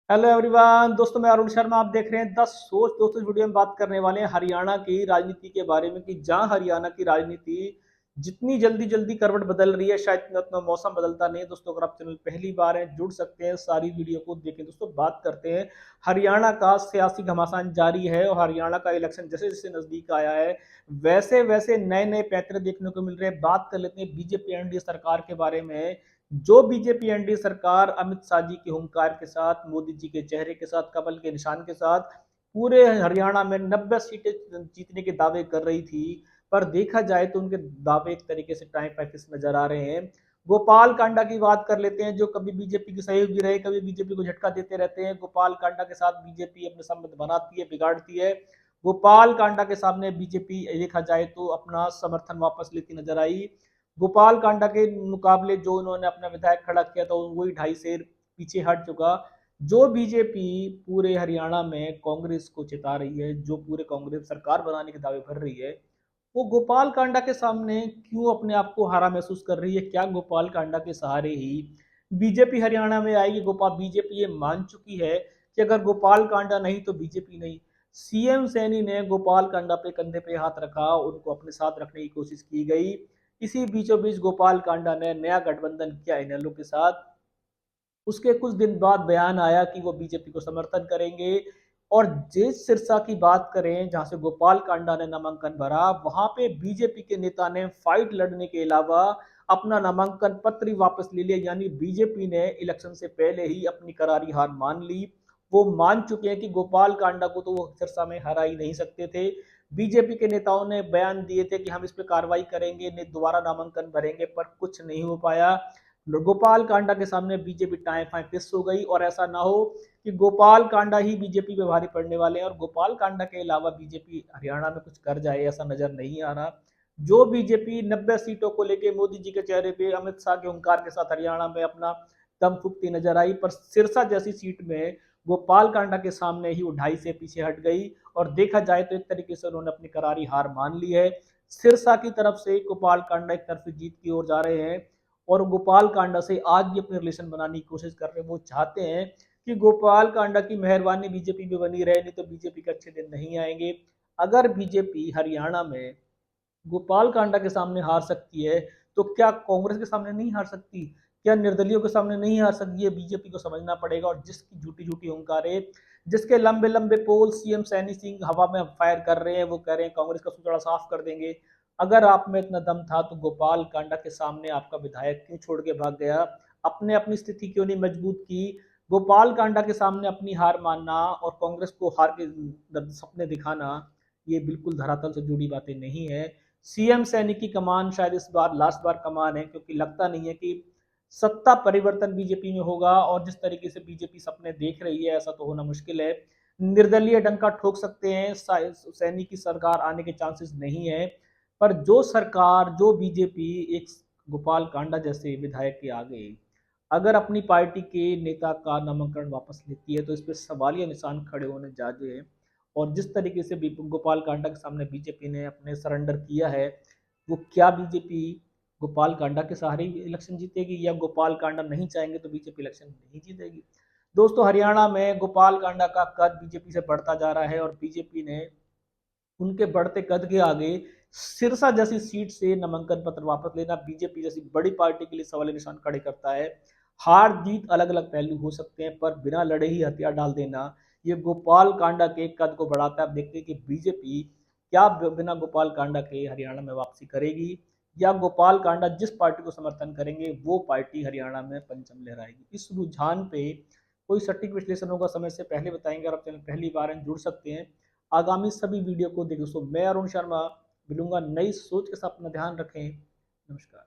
Hello everyone दोस्तों, मैं अरुण शर्मा। आप देख रहे हैं द सोच। दोस्तों, इस वीडियो में बात करने वाले हैं हरियाणा की राजनीति के बारे में कि जहां हरियाणा की राजनीति जितनी जल्दी जल्दी करवट बदल रही है, शायद इतना उतना मौसम बदलता नहीं है। दोस्तों, अगर आप चैनल पहली बार हैं, जुड़ सकते हैं, सारी वीडियो को देखें। दोस्तों, बात करते हैं हरियाणा का सियासी घमासान जारी है और हरियाणा का इलेक्शन जैसे जैसे नजदीक आया है वैसे वैसे नए नए पैंतरे देखने को मिल रहे हैं। बात कर लेते हैं बीजेपी एनडीए सरकार के बारे में। जो बीजेपी एनडीए सरकार अमित शाह जी के हुंकार के साथ, मोदी जी के चेहरे के साथ, कमल के निशान के साथ पूरे हरियाणा में 90 सीटें जीतने के दावे कर रही थी, पर देखा जाए तो उनके दावे एक तरीके से टाइम पैकेज नजर आ रहे हैं। गोपाल कांडा की बात कर लेते हैं, जो कभी बीजेपी के सहयोगी रहे, कभी बीजेपी को झटका देते रहते हैं। गोपाल कांडा के साथ बीजेपी अपने संबंध बनाती है, बिगाड़ती है। गोपाल कांडा के सामने बीजेपी देखा जाए तो अपना समर्थन वापस लेती नजर आई। गोपाल कांडा के मुकाबले जो उन्होंने अपना विधायक खड़ा किया था वही 2.5 शेर पीछे हट चुका। जो बीजेपी पूरे हरियाणा में कांग्रेस को चिता रही है, जो पूरे कांग्रेस सरकार बनाने के दावे भर रही है, वो गोपाल कांडा के सामने क्यों अपने आप को हारा महसूस कर रही है? क्या गोपाल कांडा के सहारे ही बीजेपी हरियाणा में आएगी? गोपाल बीजेपी ये मान चुकी है कि अगर गोपाल कांडा नहीं तो बीजेपी नहीं। सीएम सैनी ने गोपाल कांडा पे कंधे पे हाथ रखा, उनको अपने साथ रखने की कोशिश की गई। इसी बीचों बीच गोपाल कांडा ने नया गठबंधन किया इनेलो के साथ। उसके कुछ दिन बाद बयान आया कि वो बीजेपी को समर्थन करेंगे। और जिस सिरसा की बात करें जहां से गोपाल कांडा ने नामांकन भरा, वहां पे बीजेपी के नेता ने फाइट लड़ने के अलावा अपना नामांकन पत्र ही वापस ले लिया। यानी बीजेपी ने इलेक्शन से पहले ही अपनी करारी हार मान ली। वो मान चुके हैं कि गोपाल कांडा को तो वो सिरसा में हरा ही नहीं सकते थे। बीजेपी के नेताओं ने बयान दिए थे कि हम इस पर कार्रवाई करेंगे, दोबारा नामांकन भरेंगे, पर कुछ नहीं हो पाया। गोपाल कांडा के सामने बीजेपी टाए फाए पिस हो गई। और ऐसा ना हो कि गोपाल कांडा ही बीजेपी पे भारी पड़ने वाले हैं और गोपाल कांडा के अलावा बीजेपी हरियाणा में कुछ कर जाए, ऐसा नजर नहीं आ रहा। जो बीजेपी 90 सीटों को लेके मोदी जी के चेहरे पे अमित शाह के हुंकार के साथ हरियाणा में अपना दम फूकती नजर आई, पर सिरसा जैसी सीट में गोपाल कांडा के सामने ही वो 2.5 से पीछे हट गई। और देखा जाए तो एक तरीके से उन्होंने अपनी करारी हार मान ली है। सिरसा की तरफ से गोपाल कांडा एक तरफ जीत की ओर जा रहे हैं और गोपाल कांडा से आज भी अपने रिलेशन बनाने की कोशिश कर रहे हैं। वो चाहते हैं कि गोपाल कांडा की मेहरबानी बीजेपी में बनी रहे, नहीं तो बीजेपी के अच्छे दिन नहीं आएंगे। अगर बीजेपी हरियाणा में गोपाल कांडा के सामने हार सकती है, तो क्या कांग्रेस के सामने नहीं हार सकती? क्या निर्दलियों के सामने नहीं हार सकती है? बीजेपी को समझना पड़ेगा। और जिसकी झूठी झूठी हुंकारे, जिसके लंबे लंबे पोल सीएम सैनी सिंह हवा में फायर कर रहे हैं, वो कह रहे हैं कांग्रेस का सुतड़ा साफ कर देंगे। अगर आप में इतना दम था तो गोपाल कांडा के सामने आपका विधायक क्यों छोड़ के भाग गया? अपने अपनी स्थिति क्यों नहीं मजबूत की? गोपाल कांडा के सामने अपनी हार मानना और कांग्रेस को हार के सपने दिखाना, ये बिल्कुल धरातल से जुड़ी बातें नहीं है। सीएम सैनी की कमान शायद इस बार लास्ट बार कमान है, क्योंकि लगता नहीं है कि सत्ता परिवर्तन बीजेपी में होगा। और जिस तरीके से बीजेपी सपने देख रही है, ऐसा तो होना मुश्किल है। निर्दलीय डंका ठोक सकते हैं, सैनी की सरकार आने के चांसेस नहीं है। पर जो सरकार, जो बीजेपी एक गोपाल कांडा जैसे विधायक के आगे अगर अपनी पार्टी के नेता का नामांकन वापस लेती है, तो इस पर सवालिया निशान खड़े होने जाते हैं। और जिस तरीके से गोपाल कांडा के सामने बीजेपी ने अपने सरेंडर किया है, वो क्या बीजेपी गोपाल कांडा के सहारे ही इलेक्शन जीतेगी, या गोपाल कांडा नहीं चाहेंगे तो बीजेपी इलेक्शन नहीं जीतेगी? दोस्तों, हरियाणा में गोपाल कांडा का कद बीजेपी से बढ़ता जा रहा है और बीजेपी ने उनके बढ़ते कद के आगे सिरसा जैसी सीट से नामांकन पत्र वापस लेना बीजेपी जैसी बड़ी पार्टी के लिए सवाल निशान खड़े करता है। हार जीत अलग अलग पहलू हो सकते हैं, पर बिना लड़े ही हथियार डाल देना, ये गोपाल कांडा के कद को बढ़ाता है। अब देखते हैं कि बीजेपी क्या बिना गोपाल कांडा के हरियाणा में वापसी करेगी, या गोपाल कांडा जिस पार्टी को समर्थन करेंगे वो पार्टी हरियाणा में परचम लहराएगी। इस रुझान पे कोई सटीक विश्लेषण होगा समय से पहले बताएंगे। और आप चैनल पहली बार हैं, जुड़ सकते हैं आगामी सभी वीडियो को देखें। दोस्तों, मैं अरुण शर्मा मिलूंगा नई सोच के साथ। अपना ध्यान रखें। नमस्कार।